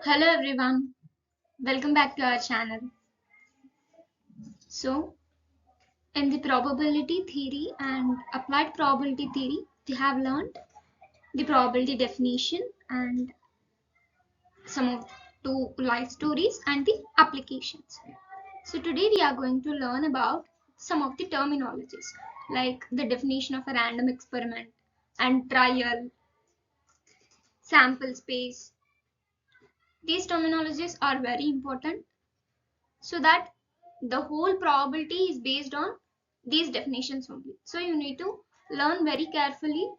Hello everyone, welcome back to our channel. So, in the probability theory and applied probability theory, we have learned the probability definition and some of two life stories and the applications. So, today we are going to learn about some of the terminologies like the definition of a random experiment and trial, sample space. These terminologies are very important so that the whole probability is based on these definitions only. So you need to learn very carefully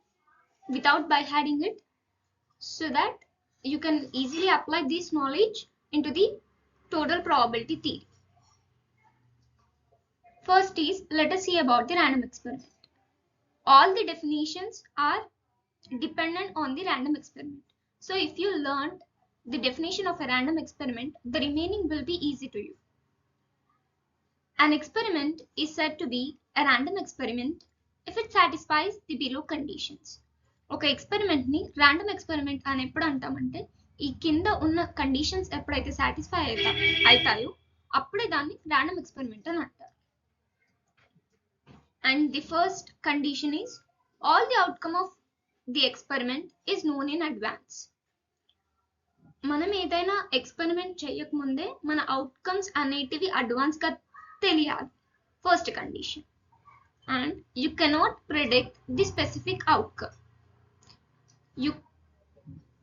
without by-heading it so that you can easily apply this knowledge into the total probability theory. First is, let us see about the random experiment. All the definitions are dependent on the random experiment. So if you learned the definition of a random experiment, the remaining will be easy to you. An experiment is said to be a random experiment if it satisfies the below conditions. ఒక experiment ని random experiment అని ఎప్పుడు అంటామంటే ఈ కింద ఉన్న conditions ఎప్పుడైతే satisfy అవుతాయో అప్పుడే దాన్ని ర్యాండమ్ ఎక్స్పెరిమెంట్ అని అంటారు. And the first condition is all the outcome of the experiment is known in advance. మనం ఏదైనా ఎక్స్పెరిమెంట్ చేయకముందే మన అవుట్కమ్స్ అనేటివి అడ్వాన్స్ గా తెలియాలి. First condition. And you cannot predict the specific outcome.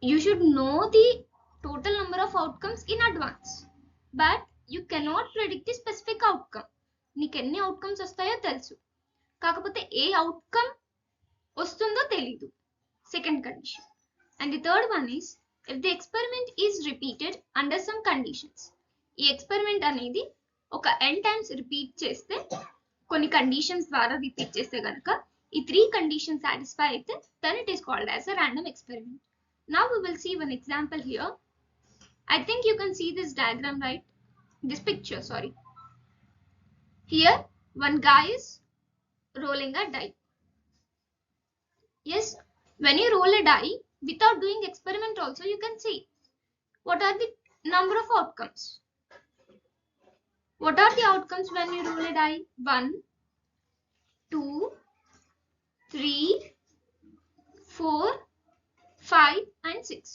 You should know the total number of outcomes in advance, but you cannot predict the specific outcome. నీకు ఎన్ని outcomes వస్తాయో తెలుసు, కాకపోతే ఏ అవుట్కమ్ వస్తుందో తెలీదు. Second condition. And the third one is if the experiment is repeated under some conditions. ఈ experiment అనేది ఒక n టైమ్స్ రిపీట్ చేస్తే, కొన్ని కండిషన్స్ ద్వారా రిపీట్ చేస్తే గనక ఈ 3 కండిషన్స్ సాటిస్ఫై అయితే then it is called as a random experiment. Now we will see one example here. I think you can see this diagram, right? This picture, sorry. Here one guy is rolling a die. Yes, when you roll a die without doing experiment also, you can see what are the number of outcomes. What are the outcomes when you roll a die? 1, 2, 3, 4, 5 and 6,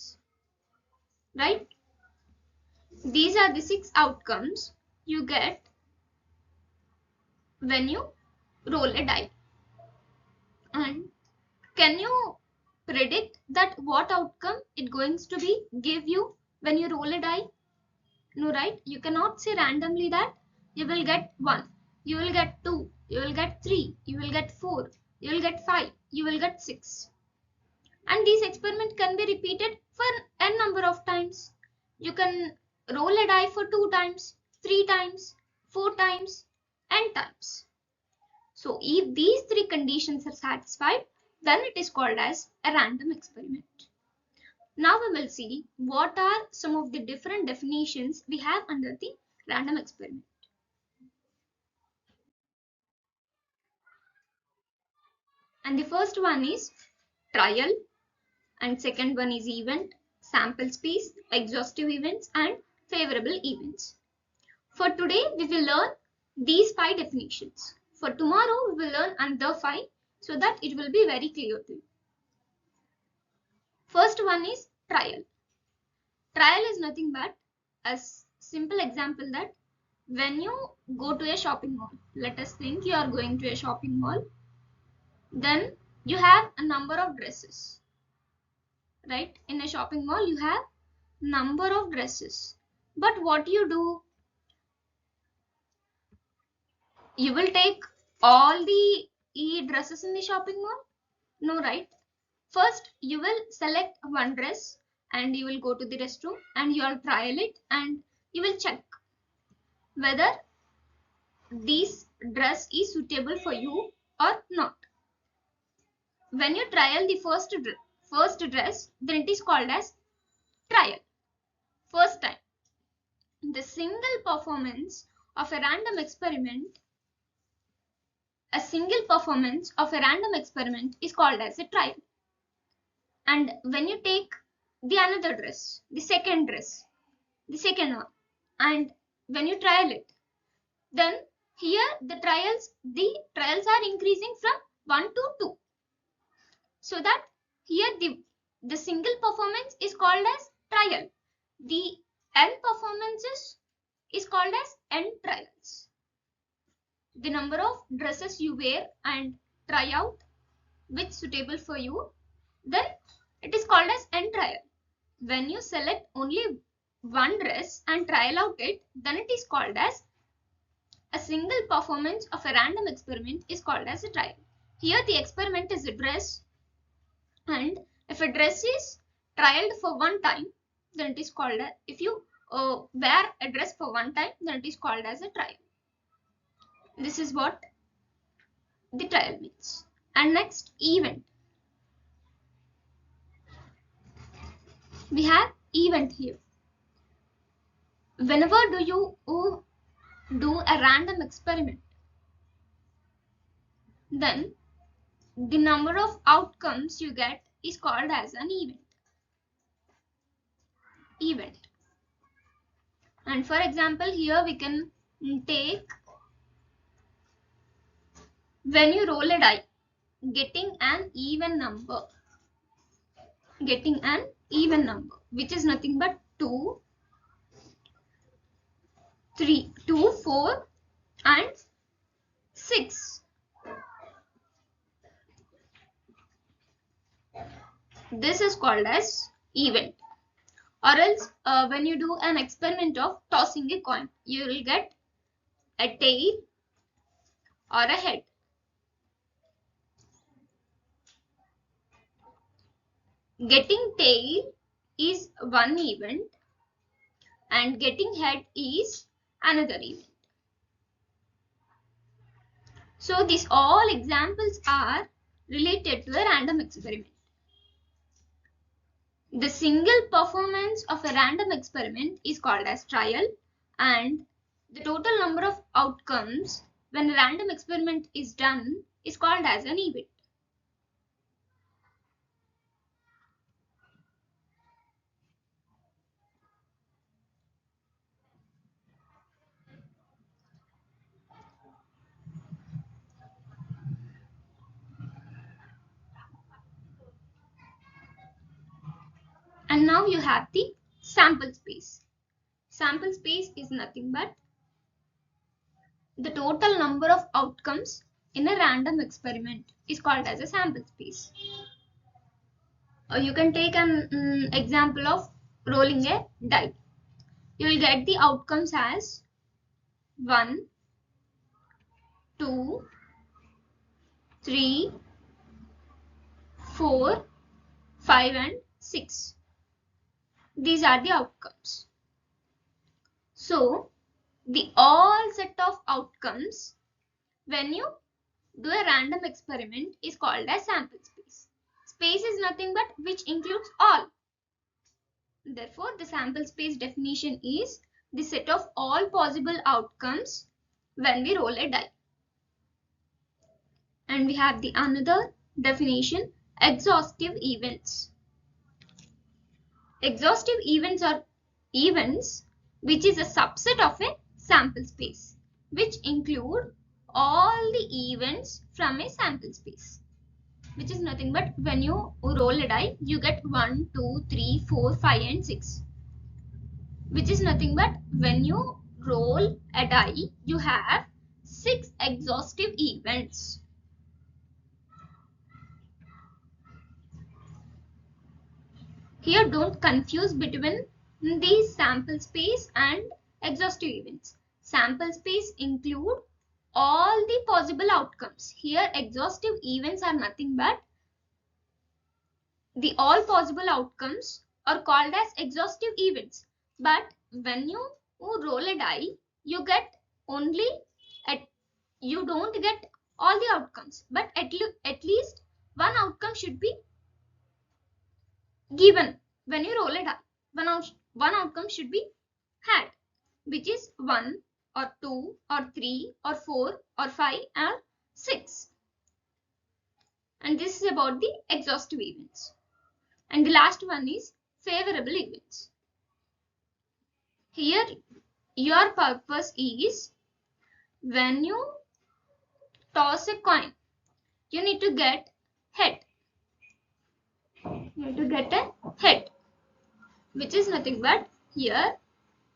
right? These are the 6 outcomes you get when you roll a die. And can you predict that what outcome it going to be give you when you roll a die? No, right? You cannot say randomly that you will get 1, you will get 2, you will get 3, you will get 4, you will get 5, you will get 6. And these experiments can be repeated for n number of times. You can roll a die for 2 times, 3 times, 4 times, n times. So if these 3 conditions are satisfied, then it is called as a random experiment. Now we will see what are some of the different definitions we have under the random experiment. And the first one is trial, and second one is event, sample space, exhaustive events and favorable events. For today we will learn these 5 definitions. For tomorrow we will learn another 5 so that it will be very clear to you. First one is trial. Trial is nothing but a simple example that when you go to a shopping mall, let us think you are going to a shopping mall, then you have a number of dresses, right? In a shopping mall you have number of dresses, but what you do, you will take all the dresses in the shopping mall? No, right? First you will select one dress and you will go to the restroom and you will trial it and you will check whether this dress is suitable for you or not. When you trial the first dress, then it is called as trial. First time. The single performance of a random experiment is called as a trial. And when you take the another dress, the second dress, the second one. And when you trial it, then here the trials are increasing from 1 to 2. So that here the single performance is called as trial. The n performances is called as n trials. The number of dresses you wear and try out which suitable for you, then it is called as n trial. When you select only one dress and trial out it, then it is called as a single performance of a random experiment is called as a trial. Here the experiment is a dress, and if a dress is trialed for one time, then it is called as, if you wear a dress for one time, then it is called as a trial. This is what the trial means. And next, event. We have event here. Whenever do you do a random experiment, then the number of outcomes you get is called as an event. And for example, here we can take when you roll a die, getting an even number, which is nothing but 2, 3, 2, 4 and 6. This is called as event. Or else when you do an experiment of tossing a coin, you will get a tail or a head. Getting tail is one event and getting head is another event. So these all examples are related to a random experiment. The single performance of a random experiment is called as trial, and the total number of outcomes when a random experiment is done is called as an event. And now you have the sample space. Sample space is nothing but the total number of outcomes in a random experiment is called as a sample space. You can take an example of rolling a die. You will get the outcomes as 1, 2, 3, 4, 5 and 6. These are the outcomes. So the all set of outcomes when you do a random experiment is called as sample space. Space is nothing but which includes all. Therefore, the sample space definition is the set of all possible outcomes when we roll a die. And we have the another definition, exhaustive events. Exhaustive events are events which is a subset of a sample space, which include all the events from a sample space, which is nothing but when you roll a die, you get 1, 2, 3, 4, 5 and 6, which is nothing but when you roll a die, you have 6 exhaustive events. Here don't confuse between these sample space and exhaustive events. Sample space include all the possible outcomes. Here exhaustive events are nothing but the all possible outcomes are called as exhaustive events. But when you roll a die, you get only you don't get all the outcomes, but at least one outcome should be given when you roll a die. One outcome should be had, which is 1 or 2 or 3 or 4 or 5 or 6. And this is about the exhaustive events. And the last one is favorable events. Here your purpose is, when you toss a coin, you need to get head. You need to get a head, which is nothing but here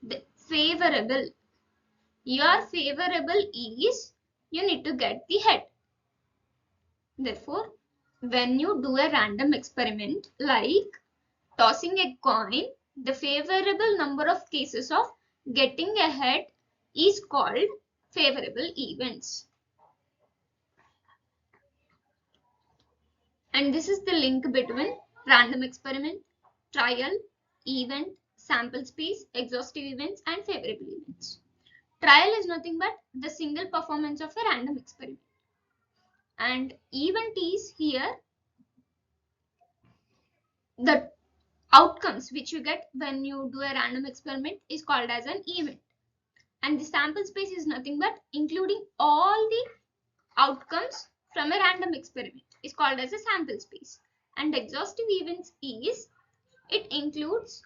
the favorable. Your favorable is you need to get the head. Therefore, when you do a random experiment like tossing a coin, the favorable number of cases of getting a head is called favorable events. And this is the link between random experiment, trial, event, sample space, exhaustive events, and favorable events. Trial is nothing but the single performance of a random experiment. And event is here the outcomes which you get when you do a random experiment is called as an event. And the sample space is nothing but including all the outcomes from a random experiment is called as a sample space. And exhaustive events is it includes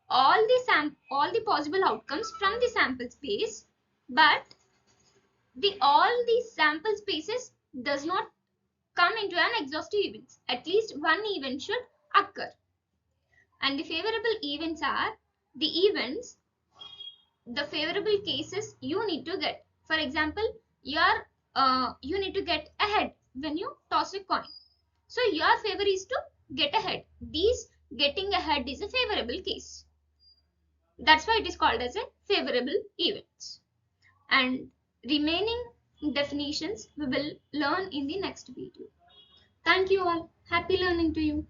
all the possible outcomes from the sample space, but all these sample spaces does not come into an exhaustive events. At least one event should occur. And the favorable events are the events, the favorable cases you need to get. For example, you need to get a head when you toss a coin. So your favor is to get a head. These getting a head is a favorable case. That's why it is called as a favorable events. And remaining definitions we will learn in the next video. Thank you all. Happy learning to you.